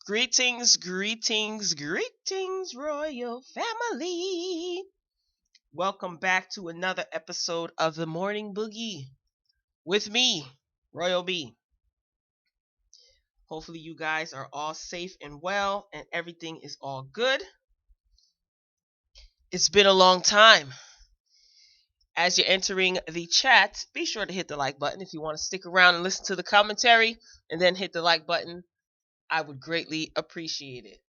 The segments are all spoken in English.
Greetings, greetings, greetings, royal family. Welcome back to another episode of the Morning Boogie with me, Royal B. Hopefully, you guys are all safe and well, and everything is all good. It's been a long time. As you're entering the chat, be sure to hit the like button if you want to stick around and listen to the commentary, and then hit the like button. I would greatly appreciate it.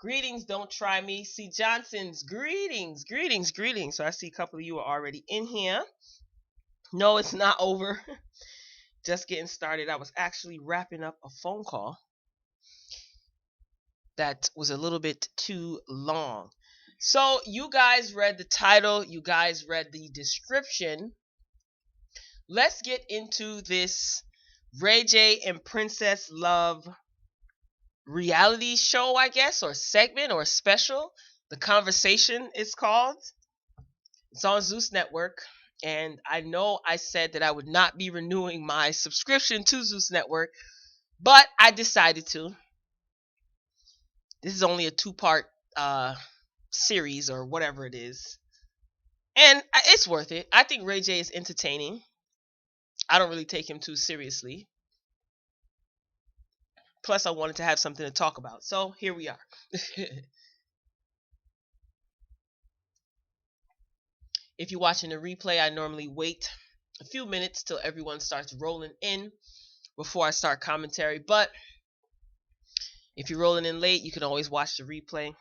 Greetings, don't try me. C. Johnson's greetings, greetings, greetings. So I see a couple of you are already in here. No, it's not over. Just getting started. I was actually wrapping up a phone call that was a little bit too long. So you guys read the title, you guys read the description. Let's get into this Ray J and Princess Love reality show, I guess, or segment or special. The Conversation is called. It's on Zeus Network. And I know I said that I would not be renewing my subscription to Zeus Network, but I decided to. This is only a two-part series or whatever it is. And it's worth it. I think Ray J is entertaining. I don't really take him too seriously. Plus, I wanted to have something to talk about. So here we are. If you're watching the replay, I normally wait a few minutes till everyone starts rolling in before I start commentary. But if you're rolling in late, you can always watch the replay.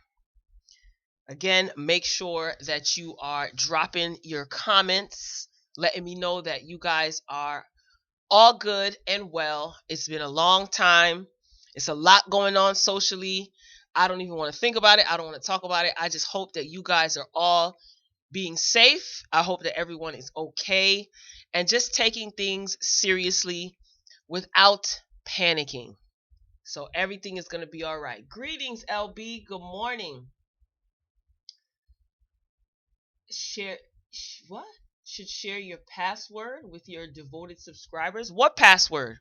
Again, make sure that you are dropping your comments, letting me know that you guys are all good and well. It's been a long time. It's a lot going on socially. I don't even want to think about it. I don't want to talk about it. I just hope that you guys are all being safe. I hope that everyone is okay and just taking things seriously without panicking. So everything is going to be all right. Greetings, LB. Good morning. What? Should share your password with your devoted subscribers. What password?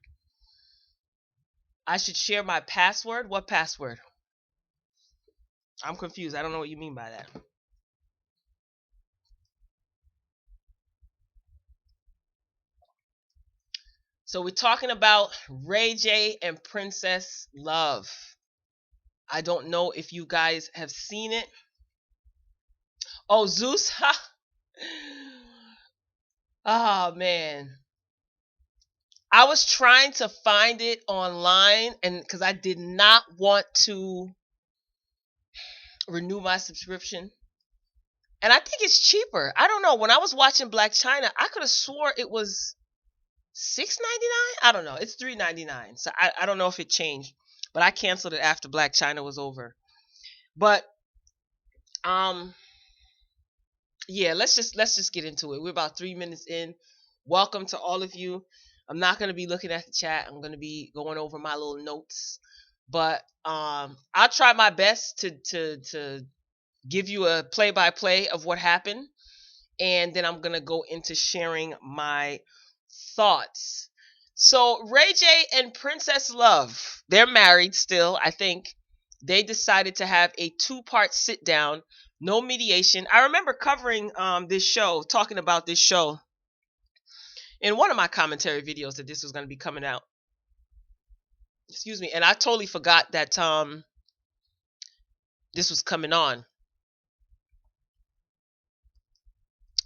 I should share my password? What password? I'm confused. I don't know what you mean by that. So we're talking about Ray J and Princess Love. I don't know if you guys have seen it. Oh, Zeus? Oh, man. I was trying to find it online and because I did not want to renew my subscription. And I think it's cheaper. I don't know. When I was watching Black China, I could have swore it was $6.99. I don't know. It's $3.99. So I don't know if it changed. But I canceled it after Black China was over. But yeah, let's just get into it. We're about 3 minutes in. Welcome to all of you. I'm not gonna be looking at the chat. I'm gonna be going over my little notes. But I'll try my best to give you a play-by-play of what happened. And then I'm gonna go into sharing my thoughts. So Ray J and Princess Love, they're married still, I think. They decided to have a two-part sit down, no mediation. I remember covering this show, talking about this show in one of my commentary videos that this was going to be coming out. Excuse me, and I totally forgot that this was coming on.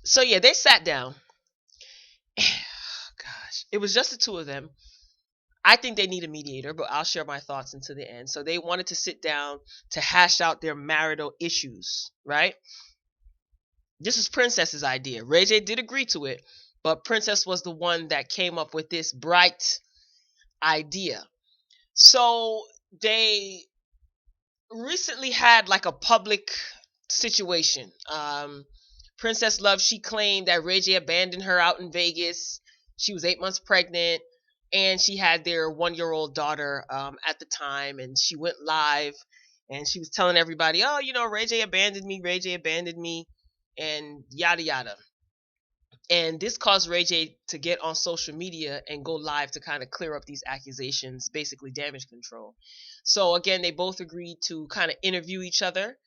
So yeah, they sat down. Gosh, it was just the two of them. I think they need a mediator, but I'll share my thoughts until the end. So they wanted to sit down to hash out their marital issues, right? This was Princess's idea. Ray J did agree to it, but Princess was the one that came up with this bright idea. So they recently had like a public situation. Princess Love, she claimed that Ray J abandoned her out in Vegas. She was 8 months pregnant. And she had their 1-year-old daughter at the time, and she went live, and she was telling everybody, oh, Ray J abandoned me, and yada yada. And this caused Ray J to get on social media and go live to kind of clear up these accusations, basically damage control. So again, they both agreed to kind of interview each other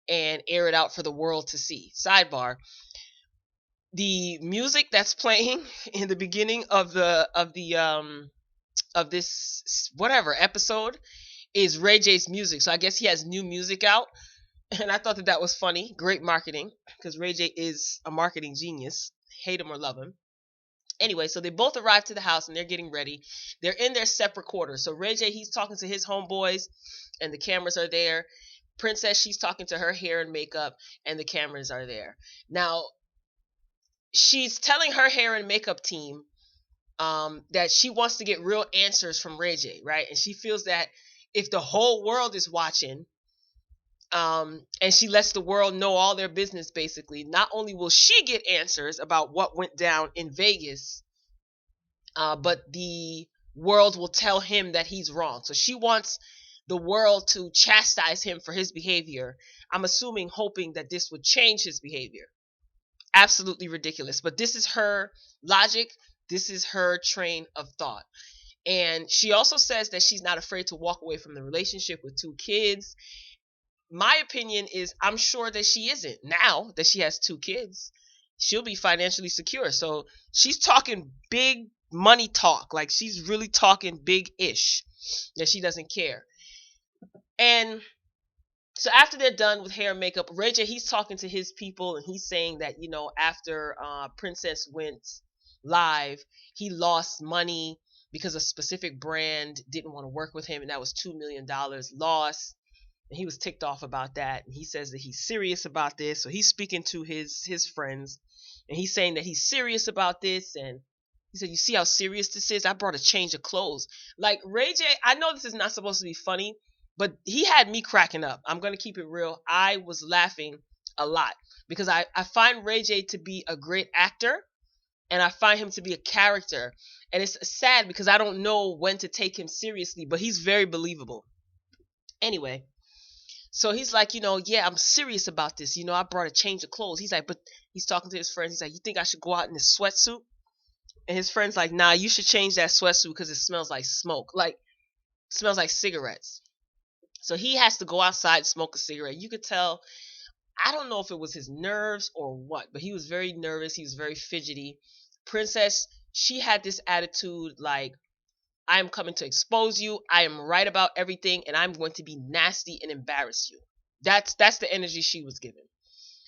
and air it out for the world to see. Sidebar: the music that's playing in the beginning of this whatever episode is Ray J's music. So I guess he has new music out, and I thought that that was funny. Great marketing, because Ray J is a marketing genius. Hate him or love him. Anyway, so they both arrive to the house and they're getting ready. They're in their separate quarters. So Ray J, he's talking to his homeboys, and the cameras are there. Princess, she's talking to her hair and makeup, and the cameras are there. Now, she's telling her hair and makeup team that she wants to get real answers from Ray J, right? And she feels that if the whole world is watching, and she lets the world know all their business, basically, not only will she get answers about what went down in Vegas, but the world will tell him that he's wrong. So she wants the world to chastise him for his behavior. I'm assuming, hoping that this would change his behavior. Absolutely ridiculous. But this is her logic. This is her train of thought. And she also says that she's not afraid to walk away from the relationship with 2 kids. My opinion is, I'm sure that she isn't. Now that she has 2 kids, she'll be financially secure. So she's talking big money talk. Like, she's really talking big-ish, that she doesn't care. And so after they're done with hair and makeup, Ray J, he's talking to his people, and he's saying that, after Princess went live, he lost money because a specific brand didn't want to work with him, and that was $2 million loss. And he was ticked off about that. And he says that he's serious about this. So he's speaking to his friends, and he's saying that he's serious about this. And he said, "You see how serious this is? I brought a change of clothes." Like, Ray J, I know this is not supposed to be funny, but he had me cracking up. I'm going to keep it real. I was laughing a lot because I find Ray J to be a great actor, and I find him to be a character. And it's sad because I don't know when to take him seriously, but he's very believable. Anyway, so he's like, yeah, I'm serious about this. I brought a change of clothes. He's like, but he's talking to his friends. He's like, "You think I should go out in this sweatsuit?" And his friend's like, "Nah, you should change that sweatsuit because it smells like smoke. Like, it smells like cigarettes." So he has to go outside and smoke a cigarette. You could tell, I don't know if it was his nerves or what, but he was very nervous. He was very fidgety. Princess, she had this attitude like, "I am coming to expose you. I am right about everything, and I'm going to be nasty and embarrass you." That's the energy she was given.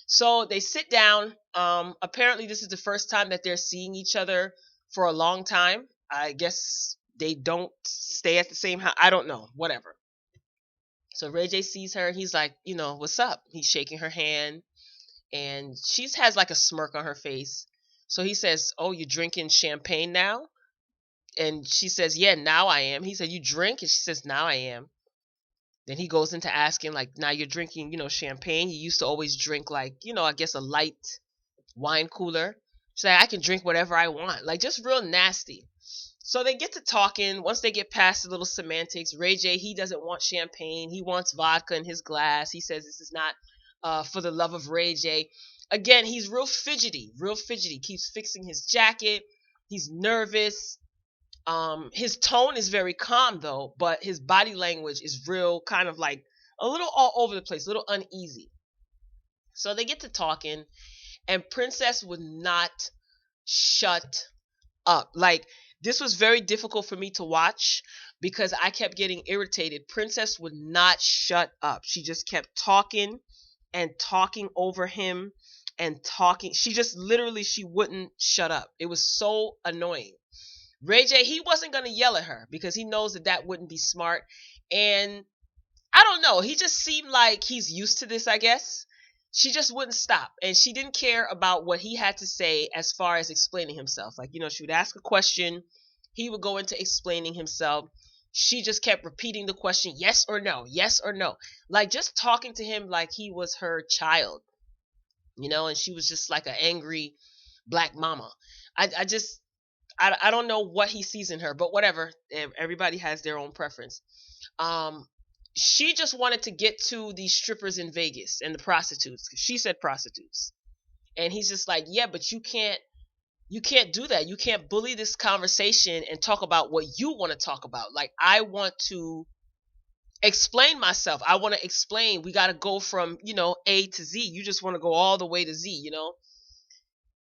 So they sit down. Apparently, this is the first time that they're seeing each other for a long time. I guess they don't stay at the same house. I don't know. Whatever. So Ray J sees her. He's like, "What's up?" He's shaking her hand, and she has like a smirk on her face. So he says, "Oh, you drinking champagne now?" And she says, "Yeah, now I am." He said, "You drink?" And she says, "Now I am." Then he goes into asking, like, "Now you're drinking, champagne. You used to always drink, like, I guess a light wine cooler." She's like, "I can drink whatever I want." Like, just real nasty. So they get to talking. Once they get past the little semantics, Ray J, he doesn't want champagne. He wants vodka in his glass. He says this is not for the love of Ray J. Again, he's real fidgety, real fidgety. Keeps fixing his jacket. He's nervous. His tone is very calm though, but his body language is real kind of like a little all over the place, a little uneasy. So they get to talking, and Princess would not shut up. Like, this was very difficult for me to watch because I kept getting irritated. Princess would not shut up. She just kept talking and talking over him and talking. She just literally, she wouldn't shut up. It was so annoying. Ray J, he wasn't going to yell at her because he knows that that wouldn't be smart. And I don't know. He just seemed like he's used to this, I guess. She just wouldn't stop. And she didn't care about what he had to say as far as explaining himself. Like, she would ask a question. He would go into explaining himself. She just kept repeating the question, yes or no, yes or no. Like, just talking to him like he was her child, and she was just like an angry black mama. I don't know what he sees in her, but whatever. Everybody has their own preference. She just wanted to get to these strippers in Vegas and the prostitutes. She said prostitutes. And he's just like, "Yeah, but you can't You can't do that. You can't bully this conversation and talk about what you want to talk about. Like, I want to explain myself. I want to explain. We got to go from, A to Z. You just want to go all the way to Z.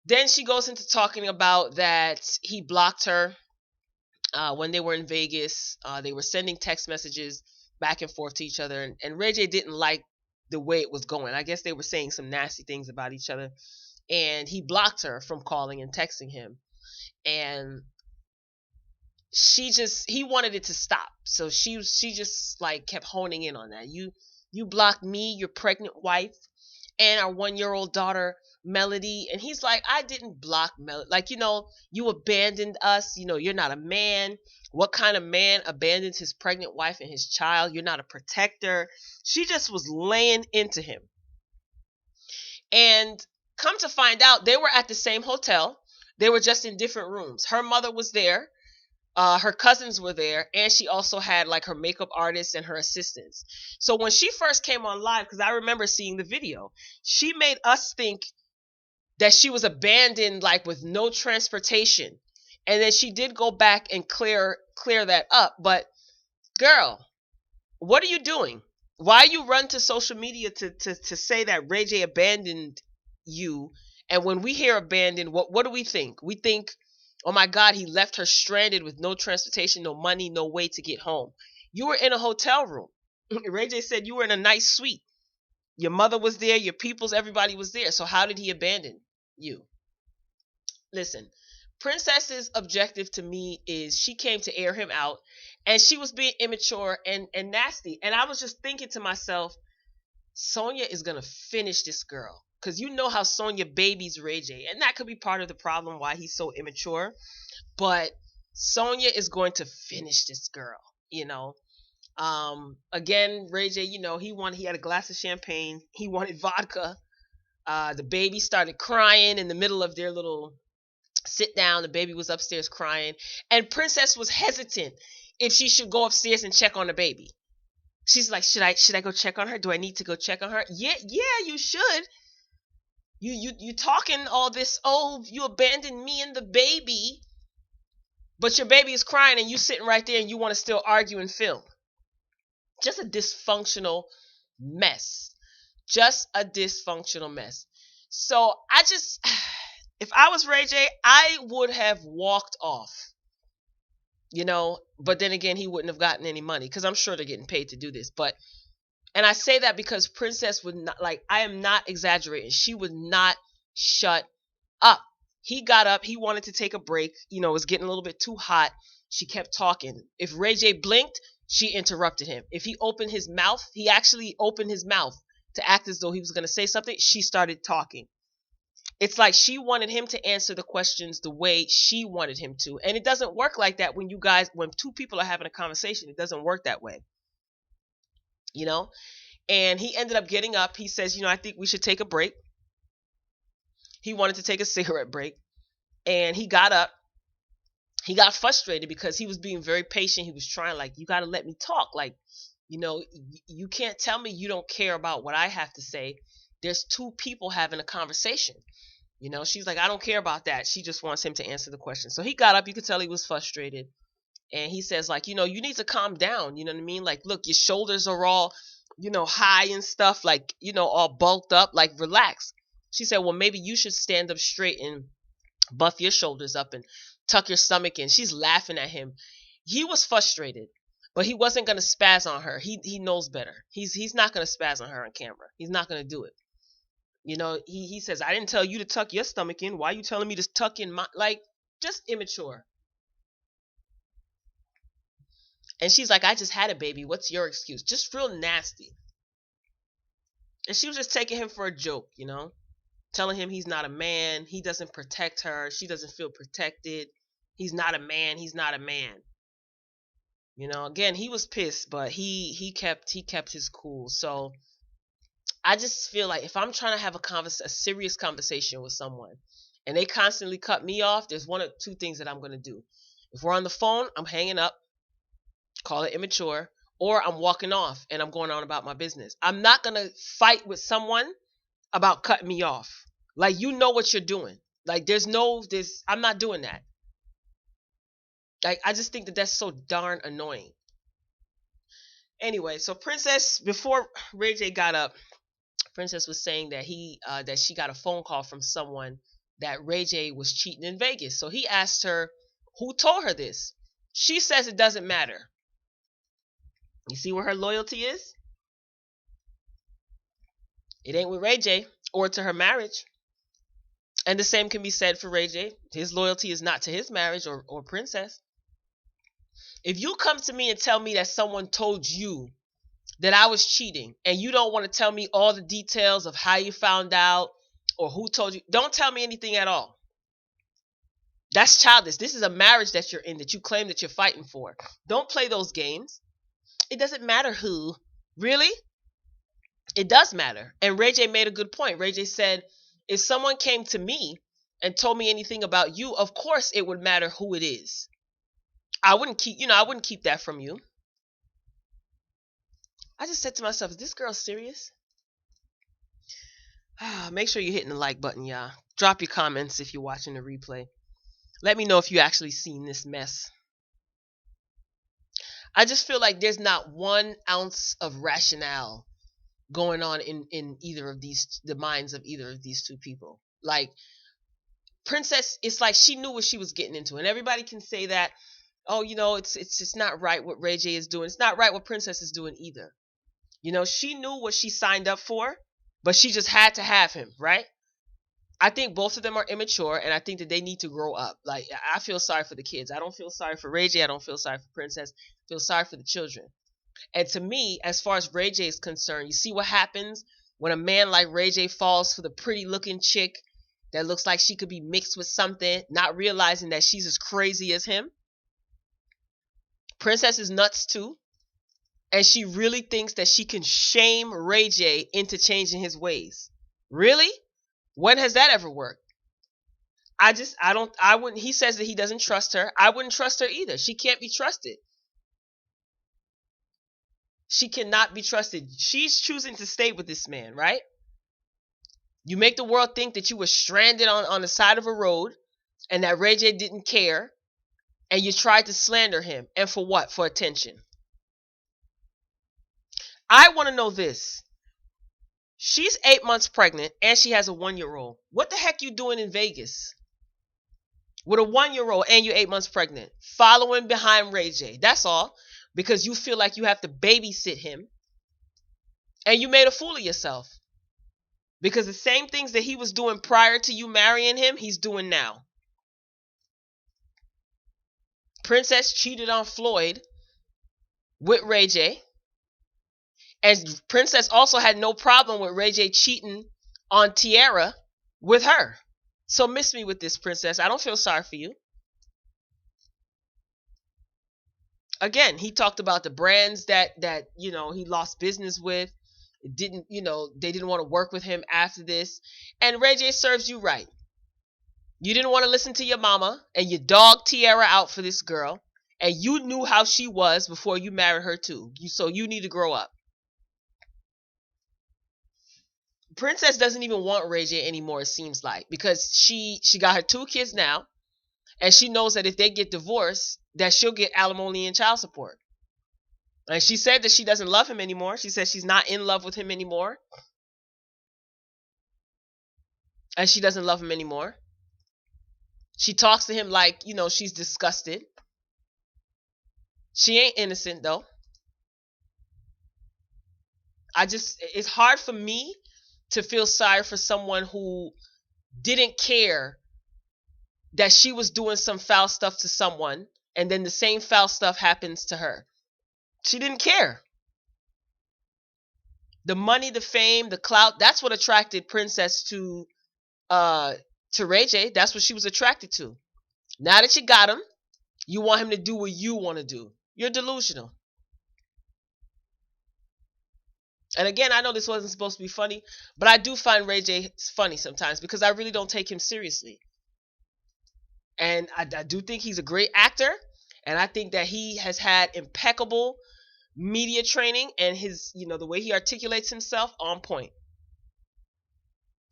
Then she goes into talking about that he blocked her when they were in Vegas. They were sending text messages back and forth to each other. And Ray J didn't like the way it was going. I guess they were saying some nasty things about each other. And he blocked her from calling and texting him. And he wanted it to stop. So she just like kept honing in on that. You blocked me, your pregnant wife, and our 1 year old daughter Melody. And he's like, I didn't block Melody. Like, you abandoned us. You're not a man. What kind of man abandons his pregnant wife and his child? You're not a protector. She just was laying into him. And come to find out, they were at the same hotel. They were just in different rooms. Her mother was there. Her cousins were there, and she also had like her makeup artist and her assistants. So when she first came on live, because I remember seeing the video, she made us think that she was abandoned, like with no transportation. And then she did go back and clear that up. But girl, what are you doing? Why you run to social media to say that Ray J abandoned you? And when we hear abandoned, what do we think? We think, oh my God, he left her stranded with no transportation, no money, no way to get home. You were in a hotel room. Ray J said you were in a nice suite. Your mother was there, your peoples, everybody was there. So how did he abandon you? Listen, Princess's objective to me is she came to air him out, and she was being immature and nasty. And I was just thinking to myself, Sonya is going to finish this girl. Because you know how Sonya babies Ray J. And that could be part of the problem why he's so immature. But Sonya is going to finish this girl. Again, Ray J, he had a glass of champagne. He wanted vodka. The baby started crying in the middle of their little sit down. The baby was upstairs crying. And Princess was hesitant if she should go upstairs and check on the baby. She's like, should I go check on her? Do I need to go check on her? Yeah, you should. You talking all this, oh, you abandoned me and the baby, but your baby is crying and you sitting right there and you want to still argue and film. Just a dysfunctional mess. Just a dysfunctional mess. So if I was Ray J, I would have walked off. But then again, he wouldn't have gotten any money because I'm sure they're getting paid to do this. And I say that because Princess would not, like, I am not exaggerating. She would not shut up. He got up. He wanted to take a break. It was getting a little bit too hot. She kept talking. If Ray J blinked, she interrupted him. If he opened his mouth, he actually opened his mouth to act as though he was going to say something. She started talking. It's like she wanted him to answer the questions the way she wanted him to. And it doesn't work like that when two people are having a conversation. It doesn't work that way. And he ended up getting up. He says, I think we should take a break. He wanted to take a cigarette break. And he got up. He got frustrated because he was being very patient. He was trying, like, you got to let me talk. Like, you can't tell me you don't care about what I have to say. There's two people having a conversation. She's like, I don't care about that. She just wants him to answer the question. So he got up. You could tell he was frustrated. And he says, like, you need to calm down. You know what I mean? Like, look, your shoulders are all, high and stuff, like, all bulked up, like, relax. She said, well, maybe you should stand up straight and buff your shoulders up and tuck your stomach in. She's laughing at him. He was frustrated, but he wasn't going to spaz on her. He knows better. He's not going to spaz on her on camera. He's not going to do it. He says, I didn't tell you to tuck your stomach in. Why are you telling me to tuck in my, like, just immature. And she's like, I just had a baby. What's your excuse? Just real nasty. And she was just taking him for a joke, telling him he's not a man. He doesn't protect her. She doesn't feel protected. He's not a man. He's not a man. Again, he was pissed, but he kept his cool. So I just feel like if I'm trying to have a serious conversation with someone and they constantly cut me off, there's one or two things that I'm going to do. If we're on the phone, I'm hanging up. Call it immature, or I'm walking off and I'm going on about my business. I'm not going to fight with someone about cutting me off. Like, you know what you're doing. Like I'm not doing that. Like I just think that that's so darn annoying. Anyway, so Princess, before Ray J got up, Princess was saying that that she got a phone call from someone that Ray J was cheating in Vegas. So he asked her who told her this. She says it doesn't matter. You see where her loyalty is? It ain't with Ray J or to her marriage. And the same can be said for Ray J. His loyalty is not to his marriage or Princess. If you come to me and tell me that someone told you that I was cheating and you don't want to tell me all the details of how you found out or who told you, don't tell me anything at all. That's childish. This is a marriage that you're in, that you claim that you're fighting for. Don't play those games. It doesn't matter who. Really? It does matter. And Ray J made a good point. Ray J said, if someone came to me and told me anything about you, of course it would matter who it is. I wouldn't keep that from you. I just said to myself, is this girl serious? Make sure you're hitting the like button, y'all. Drop your comments if you're watching the replay. Let me know if you actually seen this mess. I just feel like there's not 1 ounce of rationale going on in the minds of either of these two people. Like Princess, it's like she knew what she was getting into, and everybody can say that, oh, it's not right what Ray J is doing. It's not right what Princess is doing either. She knew what she signed up for, but she just had to have him, right? I think both of them are immature, and I think that they need to grow up. Like, I feel sorry for the kids. I don't feel sorry for Ray J. I don't feel sorry for Princess. I feel sorry for the children. And to me, as far as Ray J is concerned, you see what happens when a man like Ray J falls for the pretty looking chick that looks like she could be mixed with something, not realizing that she's as crazy as him. Princess is nuts too. And she really thinks that she can shame Ray J into changing his ways. Really? When has that ever worked? He says that he doesn't trust her. I wouldn't trust her either. She can't be trusted. She cannot be trusted. She's choosing to stay with this man, right? You make the world think that you were stranded on the side of a road and that Ray J didn't care, and you tried to slander him. And for what? For attention. I want to know this. She's 8 months pregnant and she has a 1-year-old. What the heck you doing in Vegas with a 1-year-old and you're 8 months pregnant, following behind Ray J? That's all. Because you feel like you have to babysit him, and you made a fool of yourself. Because the same things that he was doing prior to you marrying him, he's doing now. Princess cheated on Floyd with Ray J. And Princess also had no problem with Ray J cheating on Tiara with her. So miss me with this, Princess. I don't feel sorry for you. Again, he talked about the brands that he lost business with. They didn't want to work with him after this. And Ray J serves you right. You didn't want to listen to your mama, and you dogged Tiara out for this girl, and you knew how she was before you married her too. So you need to grow up. Princess doesn't even want Ray J anymore, it seems like, because she got her 2 kids now, and she knows that if they get divorced, that she'll get alimony and child support. And she said that she doesn't love him anymore. She said she's not in love with him anymore. And she doesn't love him anymore. She talks to him like, she's disgusted. She ain't innocent though. It's hard for me to feel sorry for someone who didn't care that she was doing some foul stuff to someone, and then the same foul stuff happens to her. She didn't care. The money, the fame, the clout, that's what attracted Princess to Ray J. That's what she was attracted to. Now that you got him, you want him to do what you want to do. You're delusional. And again, I know this wasn't supposed to be funny, but I do find Ray J funny sometimes because I really don't take him seriously. And I do think he's a great actor, and I think that he has had impeccable media training, and his, the way he articulates himself, on point.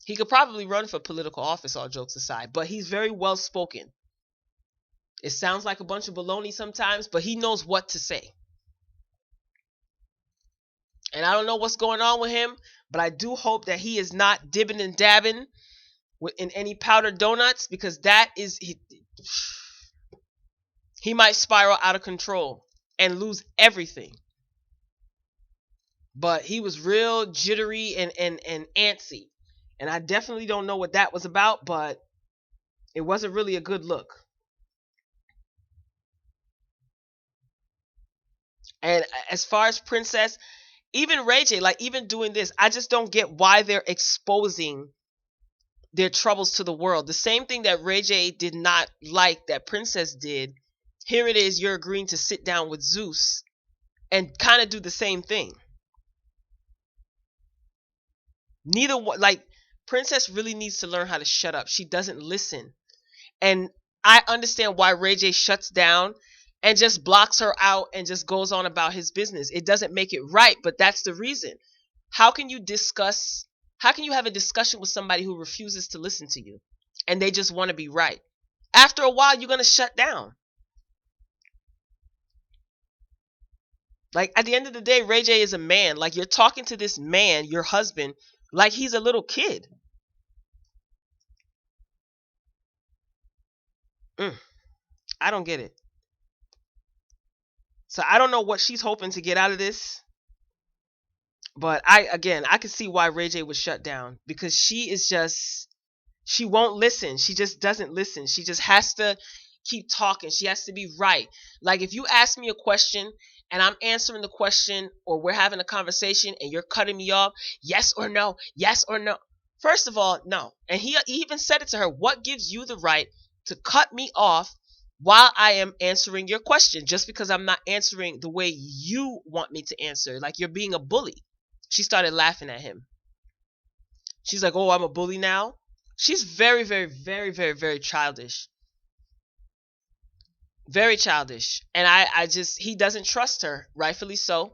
He could probably run for political office, all jokes aside, but he's very well spoken. It sounds like a bunch of baloney sometimes, but he knows what to say. And I don't know what's going on with him, but I do hope that he is not dibbing and dabbing in any powdered donuts, because that is he might spiral out of control and lose everything. But he was real jittery and antsy. And I definitely don't know what that was about, but it wasn't really a good look. And as far as Princess, even Ray J, like even doing this, I just don't get why they're exposing their troubles to the world. The same thing that Ray J did not like that Princess did. Here it is, you're agreeing to sit down with Zeus and kind of do the same thing. Neither one, like, Princess really needs to learn how to shut up. She doesn't listen. And I understand why Ray J shuts down and just blocks her out and just goes on about his business. It doesn't make it right, but that's the reason. How can you have a discussion with somebody who refuses to listen to you and they just want to be right? After a while, you're going to shut down. Like, at the end of the day, Ray J is a man. Like, you're talking to this man, your husband, like he's a little kid. I don't get it. So I don't know what she's hoping to get out of this. But I can see why Ray J was shut down, because she won't listen. She just doesn't listen. She just has to keep talking. She has to be right. Like, if you ask me a question and I'm answering the question, or we're having a conversation and you're cutting me off, yes or no, yes or no. First of all, no. And he even said it to her. What gives you the right to cut me off while I am answering your question, just because I'm not answering the way you want me to answer? Like, you're being a bully. She started laughing at him. She's like, oh, I'm a bully now? She's very, very, very, very, very childish. Very childish. And he doesn't trust her, rightfully so.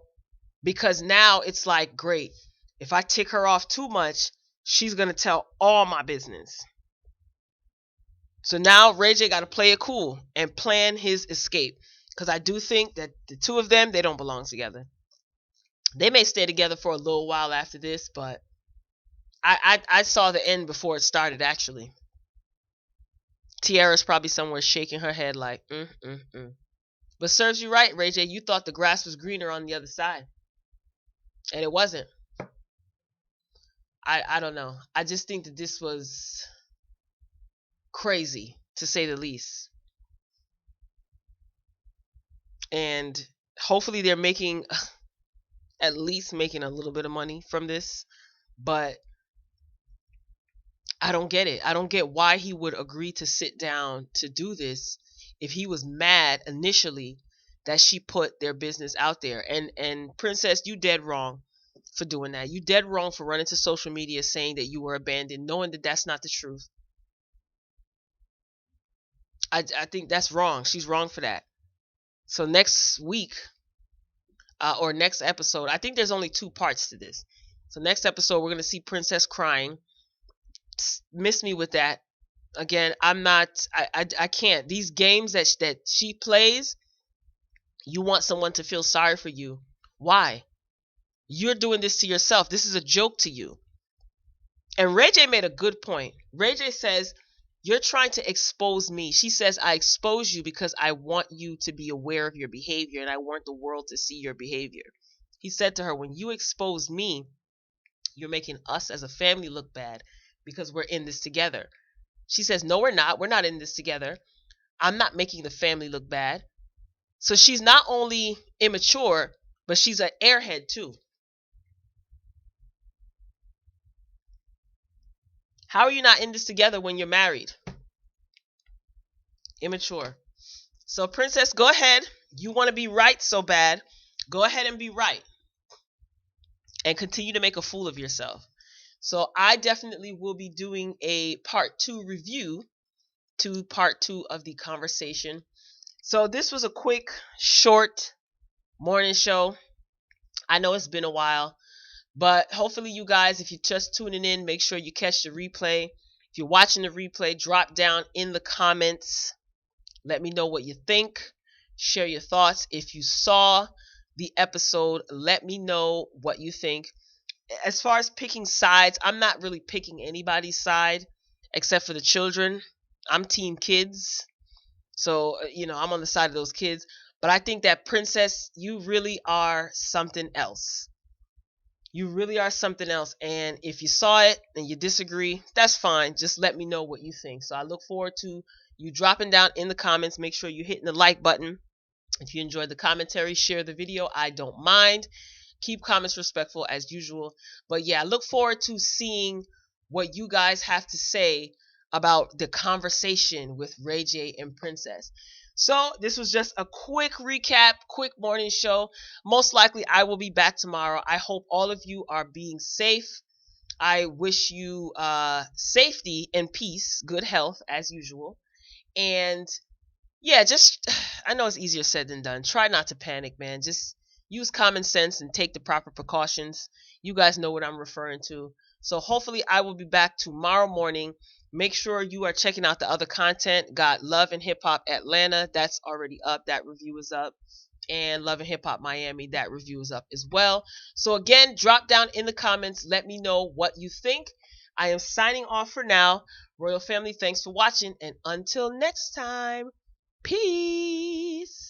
Because now it's like, great, if I tick her off too much, she's going to tell all my business. So now Ray J got to play it cool and plan his escape. Because I do think that the two of them, they don't belong together. They may stay together for a little while after this, but I saw the end before it started, actually. Tiara's probably somewhere shaking her head like, But serves you right, Ray J. You thought the grass was greener on the other side. And it wasn't. I don't know. I just think that this was crazy, to say the least. And hopefully they're at least making a little bit of money from this. But I don't get it. I don't get why he would agree to sit down to do this if he was mad initially that she put their business out there. And Princess, you dead wrong for doing that. You dead wrong for running to social media saying that you were abandoned, knowing that that's not the truth. I think that's wrong. She's wrong for that. So next week, or next episode, I think there's only 2 parts to this. So next episode, we're going to see Princess crying. Miss me with that. Again, I can't. These games that she plays, you want someone to feel sorry for you. Why? You're doing this to yourself. This is a joke to you. And Ray J made a good point. Ray J says, you're trying to expose me. She says, I expose you because I want you to be aware of your behavior and I want the world to see your behavior. He said to her, when you expose me, you're making us as a family look bad because we're in this together. She says, no, we're not. We're not in this together. I'm not making the family look bad. So she's not only immature, but she's an airhead too. How are you not in this together when you're married? Immature. So Princess, go ahead. You want to be right so bad. Go ahead and be right. And continue to make a fool of yourself. So I definitely will be doing a part 2 review to part 2 of the conversation. So this was a quick, short morning show. I know it's been a while. But hopefully you guys, if you're just tuning in, make sure you catch the replay. If you're watching the replay, drop down in the comments. Let me know what you think. Share your thoughts. If you saw the episode, let me know what you think. As far as picking sides, I'm not really picking anybody's side except for the children. I'm team kids. So, I'm on the side of those kids. But I think that Princess, you really are something else. You really are something else. And if you saw it and you disagree, that's fine. Just let me know what you think. So I look forward to you dropping down in the comments. Make sure you're hitting the like button. If you enjoyed the commentary, share the video. I don't mind. Keep comments respectful as usual. But yeah, I look forward to seeing what you guys have to say about the conversation with Ray J and Princess. So this was just a quick recap, quick morning show. Most likely I will be back tomorrow. I hope all of you are being safe. I wish you safety and peace, good health as usual. And yeah, just I know it's easier said than done. Try not to panic, man. Just use common sense and take the proper precautions. You guys know what I'm referring to. So hopefully I will be back tomorrow morning. Make sure you are checking out the other content. Got Love and Hip Hop Atlanta, that's already up. That review is up. And Love and Hip Hop Miami, that review is up as well. So again, drop down in the comments. Let me know what you think. I am signing off for now. Royal Family, thanks for watching. And until next time, peace.